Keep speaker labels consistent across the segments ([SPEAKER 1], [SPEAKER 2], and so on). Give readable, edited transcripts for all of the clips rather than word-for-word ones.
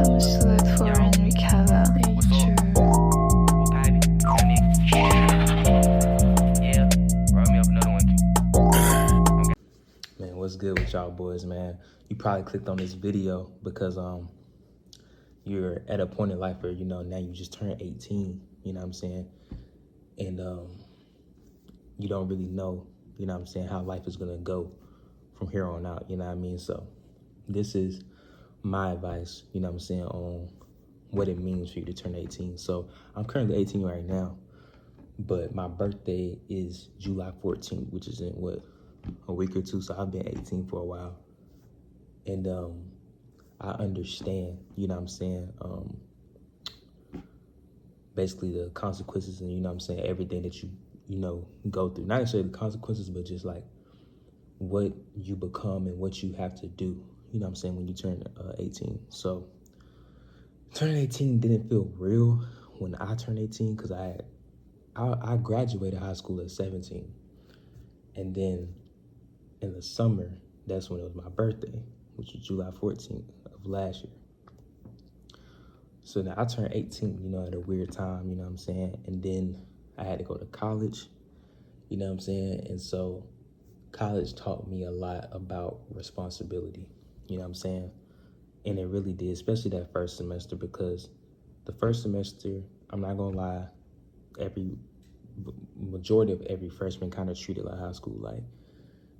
[SPEAKER 1] Man, what's good with y'all boys, man? You probably clicked on this video because you're at a point in life where, now you just turned 18, you know what I'm saying? And you don't really know, how life is gonna go from here on out, you know what I mean? So this is my advice, on what it means for you to turn 18. So I'm currently 18 right now, but my birthday is July 14th, which is in a week or two. So I've been 18 for a while. And I understand, basically the consequences and, everything that you go through. Not necessarily the consequences, but just like what you become and what you have to do, when you turn 18. So turning 18 didn't feel real when I turned 18 because I graduated high school at 17. And then in the summer, that's when it was my birthday, which was July 14th of last year. So now I turned 18, at a weird time, and then I had to go to college, and so college taught me a lot about responsibility, and it really did, especially that first semester, because the first semester, I'm not gonna lie, majority of every freshman kind of treated like high school, like,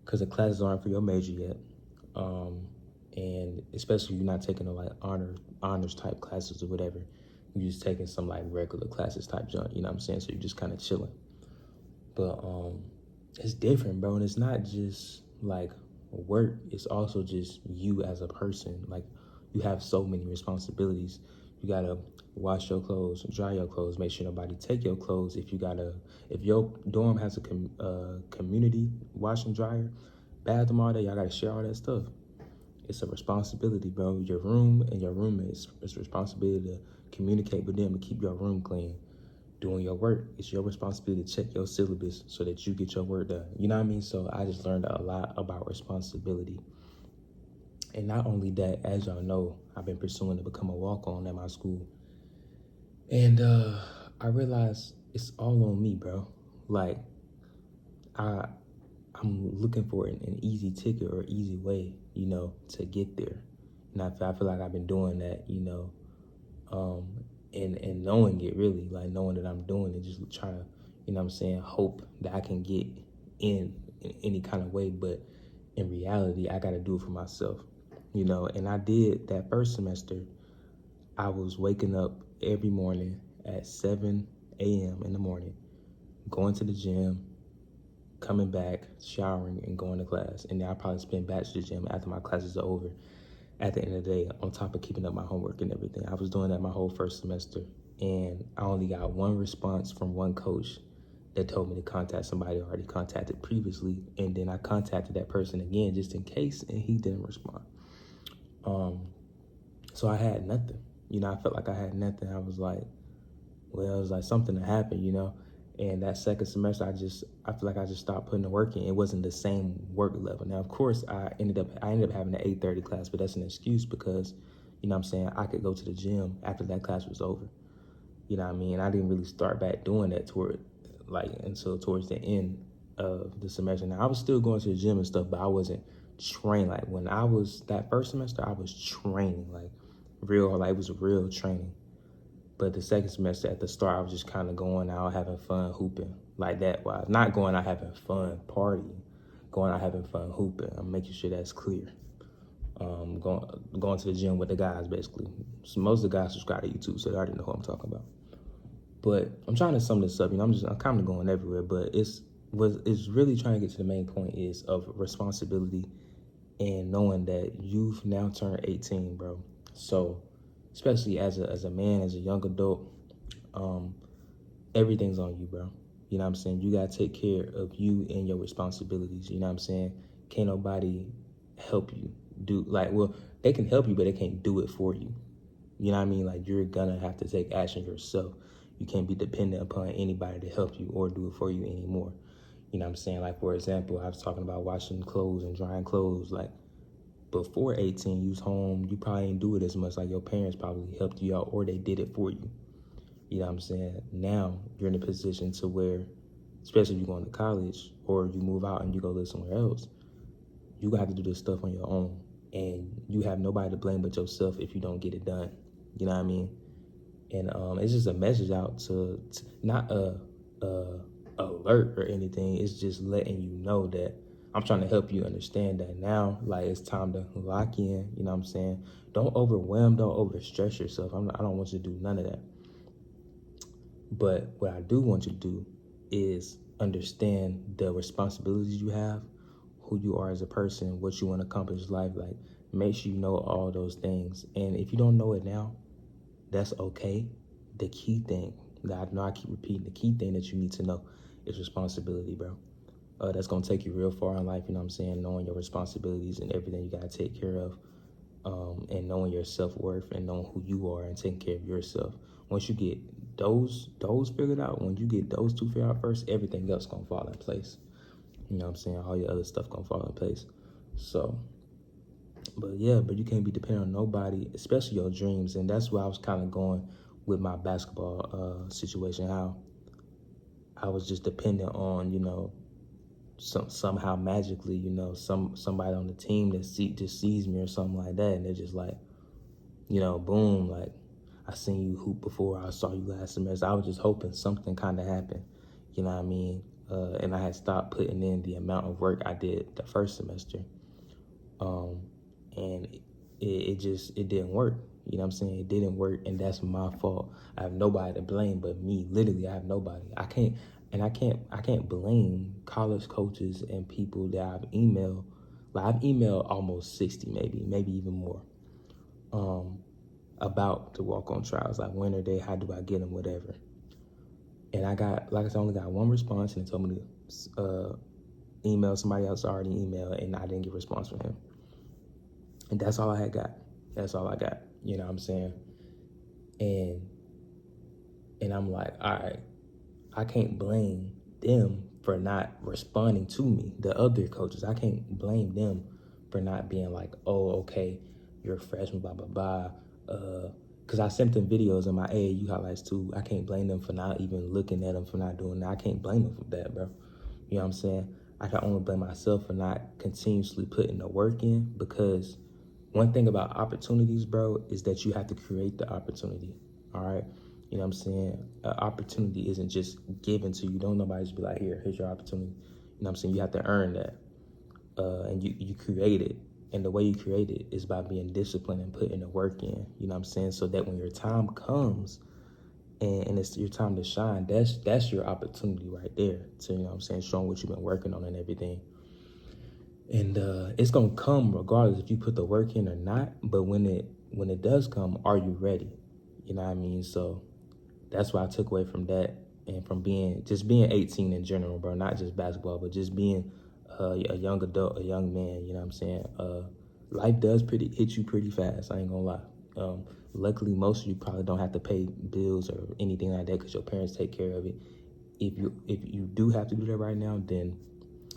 [SPEAKER 1] because the classes aren't for your major yet, and especially if you're not taking like honors type classes or whatever, you're just taking some like regular classes type junk, so you're just kind of chilling. But it's different, bro, and it's not just like work, it's also just you as a person. Like, you have so many responsibilities. You gotta wash your clothes, dry your clothes, make sure nobody take your clothes. If your dorm has a community wash and dryer, bathroom, all that, y'all gotta share all that stuff. It's a responsibility, bro. Your room and your roommates, it's a responsibility to communicate with them to keep your room clean. Doing your work, it's your responsibility to check your syllabus so that you get your work done. You know what I mean? So I just learned a lot about responsibility. And not only that, as y'all know, I've been pursuing to become a walk-on at my school. And I realized it's all on me, bro. Like, I'm looking for an easy ticket or easy way, to get there. And I feel like I've been doing that, and knowing it, really, like knowing that I'm doing it, just trying to, hope that I can get in any kind of way. But in reality, I got to do it for myself, and I did that first semester. I was waking up every morning at 7 a.m. in the morning, going to the gym, coming back, showering, and going to class. And then I probably spend back to the gym after my classes are over at the end of the day, on top of keeping up my homework and everything. I was doing that my whole first semester, and I only got one response from one coach that told me to contact somebody I already contacted previously, and then I contacted that person again just in case, and he didn't respond. So I had nothing. I felt like I had nothing. I was like, well, it was like something that happened, And that second semester, I feel like I just stopped putting the work in. It wasn't the same work level. Now, of course, I ended up having an 8:30 class, but that's an excuse because, I could go to the gym after that class was over. I didn't really start back doing that until towards the end of the semester. Now, I was still going to the gym and stuff, but I wasn't trained. Like, when I was that first semester, I was training, like real, like it was real training. But the second semester, at the start, I was just kind of going out, having fun, hooping, like that. Wise. Not going out having fun, partying. Going out having fun, hooping. I'm making sure that's clear. Going to the gym with the guys, basically. So most of the guys subscribe to YouTube, so they already know who I'm talking about. But I'm trying to sum this up. I'm kind of going everywhere. But it's really trying to get to the main point is of responsibility and knowing that you've now turned 18, bro. So, especially as a man, as a young adult, everything's on you, bro. You gotta take care of you and your responsibilities. Can't nobody help you they can help you, but they can't do it for you. Like, you're gonna have to take action yourself. You can't be dependent upon anybody to help you or do it for you anymore. Like, for example, I was talking about washing clothes and drying clothes. Like, before 18, you was home, you probably didn't do it as much. Like your parents probably helped you out or they did it for you. You know what I'm saying? Now you're in a position to where, especially if you're going to college or you move out and you go live somewhere else, you have to do this stuff on your own. And you have nobody to blame but yourself if you don't get it done. You know what I mean? And it's just a message out to not a alert or anything. It's just letting you know that I'm trying to help you understand that now, like, it's time to lock in. You know what I'm saying? Don't overwhelm, don't overstress yourself. I don't want you to do none of that. But what I do want you to do is understand the responsibilities you have, who you are as a person, what you want to accomplish in life. Like, make sure you know all those things. And if you don't know it now, that's okay. The key thing that I know I keep repeating, the key thing that you need to know is responsibility, bro. That's going to take you real far in life, you know what I'm saying? Knowing your responsibilities and everything you got to take care of, and knowing your self-worth and knowing who you are and taking care of yourself. Once you get those figured out, when you get those two figured out first, everything else going to fall in place. You know what I'm saying? All your other stuff going to fall in place. So, but you can't be dependent on nobody, especially your dreams. And that's where I was kind of going with my basketball situation, how I was just dependent on, you know, somehow magically, you know, somebody on the team that just sees me or something like that, and they're just like, you know, boom, like, I seen you hoop before, I saw you last semester. I was just hoping something kind of happened, you know what I mean? And I had stopped putting in the amount of work I did the first semester, and it didn't work. You know what I'm saying? It didn't work, and that's my fault. I have nobody to blame but me. Literally, I have nobody. I can't blame college coaches and people that I've emailed. Like, I've emailed almost 60, maybe even more, about the walk-on trials. Like, when are they? How do I get them? Whatever. And I got, like I said, I only got one response, and it told me to email somebody else already emailed, and I didn't get a response from him. And that's all I had got. That's all I got. You know what I'm saying? And I'm like, all right, I can't blame them for not responding to me. The other coaches, I can't blame them for not being like, oh, okay, you're a freshman, blah, blah, blah. Because I sent them videos in my AAU highlights too. I can't blame them for not even looking at them, for not doing that. I can't blame them for that, bro. You know what I'm saying? I can only blame myself for not continuously putting the work in, because one thing about opportunities, bro, is that you have to create the opportunity, all right? You know what I'm saying? Opportunity isn't just given to you. Don't nobody just be like, here's your opportunity. You know what I'm saying? You have to earn that, and you create it. And the way you create it is by being disciplined and putting the work in, you know what I'm saying? So that when your time comes and it's your time to shine, that's your opportunity right there to, you know what I'm saying, showing what you've been working on and everything. And it's gonna come regardless if you put the work in or not. But when it does come, are you ready? You know what I mean? So that's what I took away from that, and from being 18 in general, bro. Not just basketball, but just being a young adult, a young man. You know what I'm saying? Life does hit you pretty fast. I ain't gonna lie. Luckily, most of you probably don't have to pay bills or anything like that because your parents take care of it. If you do have to do that right now, then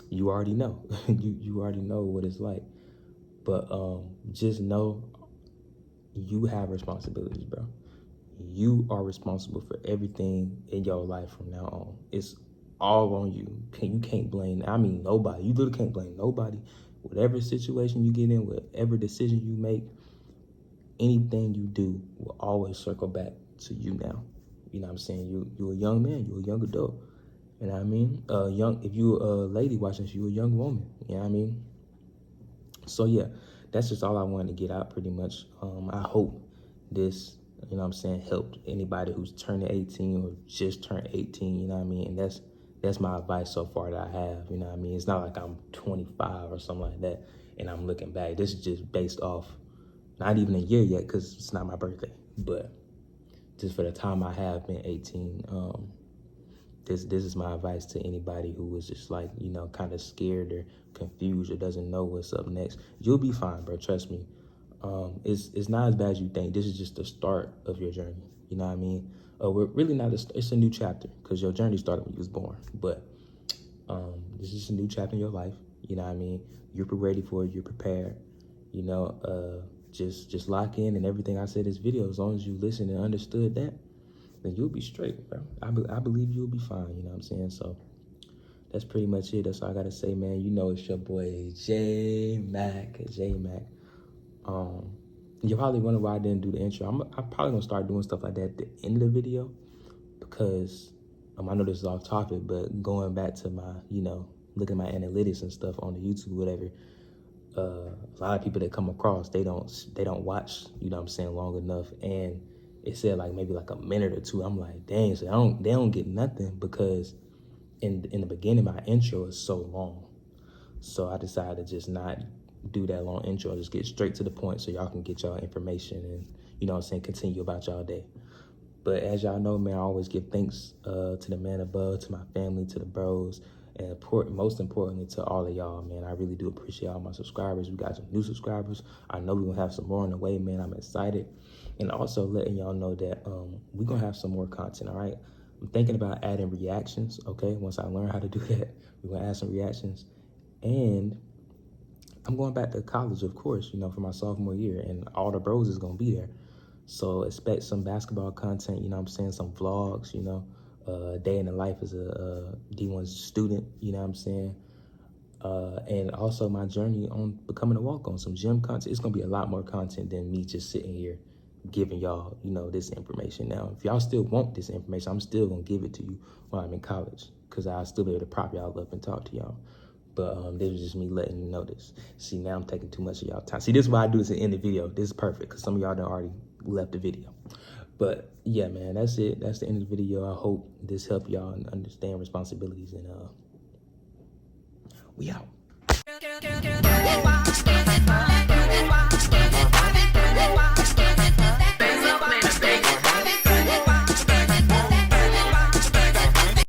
[SPEAKER 1] you already know. you already know what it's like. But just know you have responsibilities, bro. You are responsible for everything in your life from now on. It's all on you. You can't blame, nobody. You literally can't blame nobody. Whatever situation you get in, whatever decision you make, anything you do will always circle back to you now. You know what I'm saying? You're a young man. You're a young adult. You know what I mean? If you're a lady watching this, you're a young woman. You know what I mean? So yeah, that's just all I wanted to get out pretty much. I hope this, you know what I'm saying, helped anybody who's turning 18 or just turned 18, you know what I mean? And that's my advice so far that I have, you know what I mean? It's not like I'm 25 or something like that and I'm looking back. This is just based off, not even a year yet because it's not my birthday, but just for the time I have been 18, this is my advice to anybody who was just like, you know, kind of scared or confused or doesn't know what's up next. You'll be fine, bro. Trust me. It's not as bad as you think. This is just the start of your journey. You know what I mean? We're really not. It's a new chapter because your journey started when you was born. But this is a new chapter in your life. You know what I mean? You're ready for it. You're prepared. You know, just lock in, and everything I said in this video, as long as you listened and understood that, then you'll be straight, bro. I believe you'll be fine, you know what I'm saying? So that's pretty much it. That's all I gotta say, man. You know it's your boy JMAC. You're probably wondering why I didn't do the intro. I'm probably gonna start doing stuff like that at the end of the video, because I know this is off topic, but going back to my, you know, looking at my analytics and stuff on the YouTube, whatever, a lot of people that come across, they don't watch, you know what I'm saying, long enough. And it said like maybe like a minute or two. I'm like, dang, so they don't get nothing, because in the beginning my intro is so long. So I decided to just not do that long intro, just get straight to the point so y'all can get y'all information and, you know what I'm saying, continue about y'all day. But as y'all know, man, I always give thanks to the man above, to my family, to the bros, and most importantly, to all of y'all, man. I really do appreciate all my subscribers. We got some new subscribers. I know we're going to have some more on the way, man. I'm excited. And also letting y'all know that we're going to have some more content, all right? I'm thinking about adding reactions, okay? Once I learn how to do that, we're going to add some reactions. And I'm going back to college, of course, you know, for my sophomore year, and all the bros is going to be there. So expect some basketball content, you know what I'm saying, some vlogs, you know, a day in the life as a D1 student, you know what I'm saying, and also my journey on becoming a walk-on, some gym content. It's going to be a lot more content than me just sitting here giving y'all, you know, this information. Now, if y'all still want this information, I'm still going to give it to you while I'm in college, because I'll still be able to prop y'all up and talk to y'all. But this was just me letting you know this. See, now I'm taking too much of y'all time. See, this is why I do this at the end of the video. This is perfect, because some of y'all done already left the video. But yeah, man, that's it. That's the end of the video. I hope this helped y'all understand responsibilities, and we out.